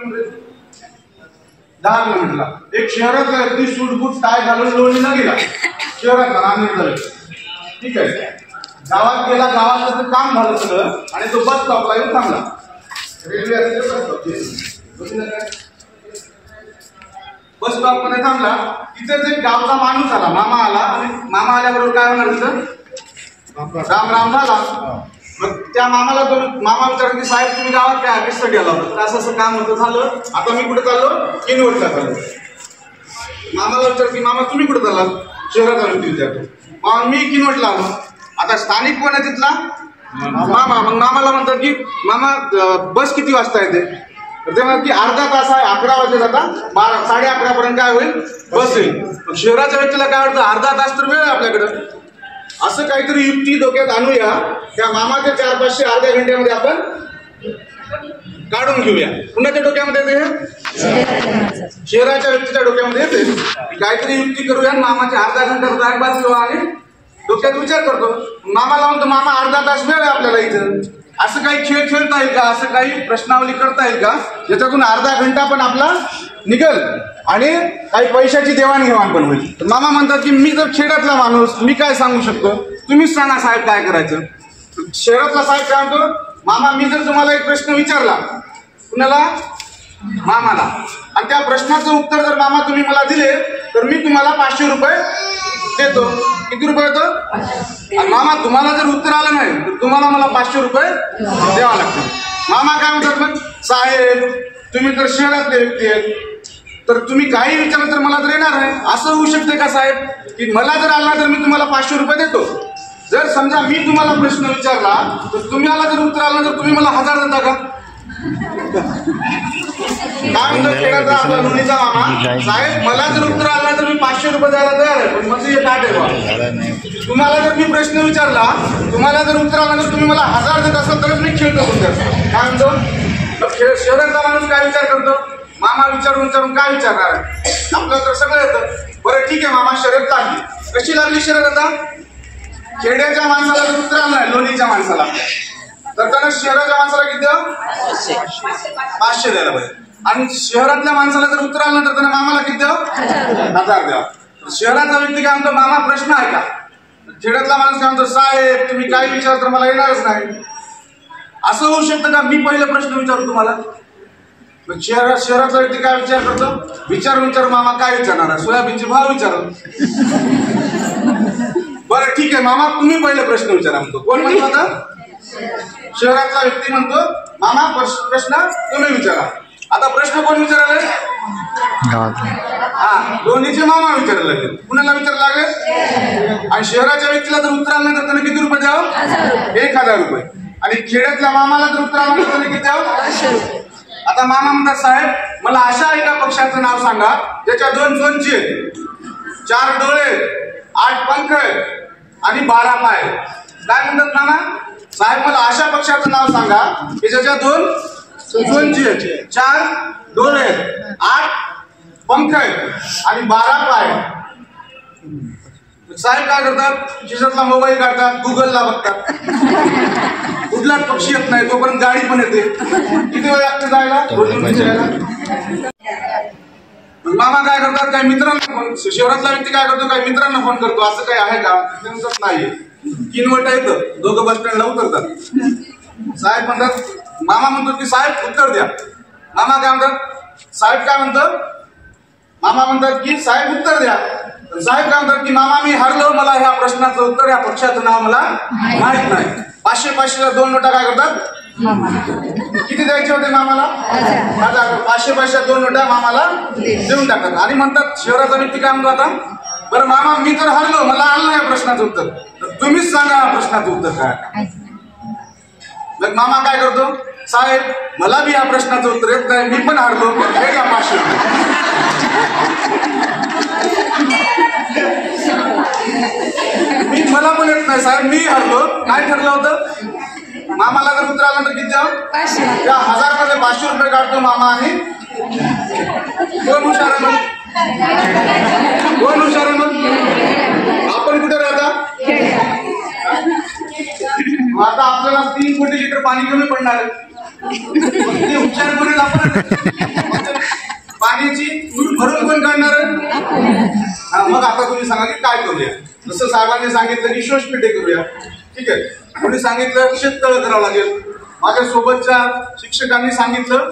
10 किलोमीटरला एक शहरातला व्यक्ती सूटबूट टाय घालून लोणीला गेला, शहरातला नांदेडला, ठीक आहे. गावात गेला, गावात त्याचं काम झालं सगळं आणि तो बस स्टॉपला येऊन थांबला. रेल्वे बस स्टॉप मध्ये थांबला. तिथेच एक गावचा माणूस आला, मामा आला. आणि मामा आल्याबरोबर काय होणार तिथं राम राम झाला. मग त्या मामाला तो मामा विचारला की साहेब तुम्ही गावात काय कशासाठी आला होता? असं असं काम होतं, झालं. आता मी कुठे चाललो? किनवटला चाललो. मामाला विचारलं की मामा तुम्ही कुठे चालला? शहरात आलो. विचारतो मामा मी किनवटला आलो. आता स्थानिक कोण आहे तिथला? मामा. मग मामाला म्हणतात की मामा बस किती वाजता येते? ते म्हणतात की अर्धा तास आहे, 11 वाजता जाता 12 11:30 पर्यंत काय होईल बस येईल. शहराच्या व्यक्तीला काय वाटतं अर्धा तास तर वेळ आहे आपल्याकडं. असं काहीतरी युक्ती डोक्यात आणूया, त्या मामाच्या 400-500 अर्ध्या घंट्यामध्ये आपण काढून घेऊया. कुणाच्या डोक्यामध्ये येते? शहराच्या व्यक्तीच्या डोक्यामध्ये येते. काहीतरी युक्ती करूया, मामाच्या अर्धा घंटा बॅग घेऊ आणि डोक्यात विचार करतो. मामाला म्हणतो मामा अर्धा तास वेळ आहे आपल्याला इथं. असं काही खेळ खेळता येईल का? असं काही प्रश्नावली करता येईल का ज्याच्यातून अर्धा घंटा पण आपला निघल आणि काही पैशाची देवाणघेवाण पण होईल? तर मामा म्हणतात की मी जर खेड्यातला माणूस, मी काय सांगू शकतो, तुम्हीच सांगा साहेब काय करायचं. शहरातला साहेब काय म्हणतो, मामा मी जर तुम्हाला एक प्रश्न विचारला, कुणाला? मामाला, आणि त्या प्रश्नाचं उत्तर जर मामा तुम्ही मला दिले तर मी तुम्हाला 500 रुपये देतो. किती रुपये देतो? आणि मामा तुम्हाला जर उत्तर आलं नाही तर तुम्हाला मला 500 रुपये द्यावा लागतील. मामा काय म्हणतात मग, साहेब तुम्ही जर शहरातले व्यक्ती आहेत तर तुम्ही काही विचारलं तर मला तर येणार नाही. असं होऊ शकते का साहेब की मला जर आला तर मी तुम्हाला 500 रुपये देतो? जर समजा मी तुम्हाला प्रश्न विचारला तर तुम्हाला जर उत्तर आलं तर तुम्ही मला 1000 देता का? काय म्हणतो खेळाचा आपला लोणीचा मामा, साहेब मला जर उत्तर आलं तर मी 500 रुपये द्यायला तयार आहे, पण म्हणजे हे काय आहे, तुम्हाला जर मी प्रश्न विचारला, तुम्हाला जर उत्तर आलं तर तुम्ही मला 1000 देत असाल तरच मी खेळतो तुमच्यात. काय म्हणतो शहरातला माणूस काय विचार करतो? मामा विचारून विचारून काय विचारणार? आपल्याला तर सगळं येतं. बरं ठीक आहे मामा, शर्यत लागली. कशी लागली शर्यत? आता खेड्याच्या माणसाला जर उत्तर आलं नाही, लोणीच्या माणसाला, तर त्यानं शहराच्या माणसाला किती द्यावं? 500 द्यायला पाहिजे. आणि शहरातल्या माणसाला जर उत्तर आलं तर त्यानं मामाला किती द्यावं? 1000 द्यावं. शहराचा व्यक्ती काय म्हणतो, मामा प्रश्न आहे का? खेड्यातला माणूस काय म्हणतो, साहेब तुम्ही काय विचार तर मला येणारच नाही. असं होऊ शकतं का मी पहिला प्रश्न विचारू तुम्हाला? शहरातला व्यक्ती काय विचार करतो, विचार मामा काय विचारणार? सोयाबीनचे भाव विचार. बरं ठीक आहे मामा तुम्ही पहिला प्रश्न विचारा म्हणतो. कोण म्हणतो आता? शहरातला व्यक्ती म्हणतो मामा प्रश्न तुम्ही विचारा. आता प्रश्न कोण विचारायला? हा, दोन्हीचे मामा विचारायला लागले. कुणाला विचारायला लागले? आणि शहराच्या व्यक्तीला जर उत्तर आलं तर त्याने किती रुपये द्यावं? 1000 रुपये. आणि खेड्यातल्या मामाला जर उत्तर आलं तर त्याने किती द्यावं? 500 रुपये. आता मामा म्हणतात साहेब मला अशा एका पक्षाचं नाव सांगा ज्याच्या 2 चोंचे, 4 डोळे, 8 पंख आणि 12 पाय. काय म्हणतात मामा? साहेब मला अशा पक्षाचं नाव सांगा की ज्याच्या 2 चोंचे, 4 डोळे, 8 पंख आणि 12 पाय. साहेब काय करतात? खिशातला मोबाईल काढतात, गुगलला बघतात, कुठलाच पक्षी येत नाही तोपर्यंत गाडी पण येते. किती वेळ लागते जायला? मामा काय करतात, काही मित्रांना फोन, शहरातला व्यक्ती काय करतो, काही मित्रांना फोन करतो, असं काही आहे का? नाही. किनवटा येतं, दोघं बस स्टँडला उतरतात. साहेब म्हणतात, मामा म्हणतो की साहेब उत्तर द्या. मामा काय म्हणतात, साहेब काय म्हणतात, मामा म्हणतात की साहेब उत्तर द्या. साहेब काय म्हणतात की मामा मी हरलो, मला ह्या प्रश्नाचं उत्तर, या पक्षाचं नाव मला माहित नाही. 500-500 2 नोटा काय करतात? किती द्यायचे होते मामाला? 1000. 500-500 2 नोटा मामाला देऊन टाकतात. आणि म्हणतात शहराचा व्यक्ती काय म्हणतो, आता बरं मामा मी तर हरलो, मला आलं नाही प्रश्नाचं उत्तर, तुम्हीच सांगा प्रश्नाचं उत्तर काय. मग मामा काय करतो, साहेब मला बी या प्रश्नाचं उत्तर येत नाही, मी पण हरलो, हे घ्या 500 मला पण येत नाही साहेब, मी हरलो. काय ठरलं होतं? मामाला जर उत्तर आलं तर किती द्यावं? 1000 मध्ये 500 रुपये काढतो मामा. आणि कोण हुशार आहे मग? कोण हुशार आहे मग? आपण कुठे राहता? आता आपल्याला 3 कोटी लिटर पाणी कमी पडणार आहे. ते उपचार करून आपण पाण्याची भरून कोण काढणार? मग आता तुम्ही सांगा की काय करूया. जसं साहेबांनी सांगितलं की शोषपेटे करूया, ठीक आहे. कोणी सांगितलं शेततळ करावं लागेल. माझ्या सोबतच्या शिक्षकांनी सांगितलं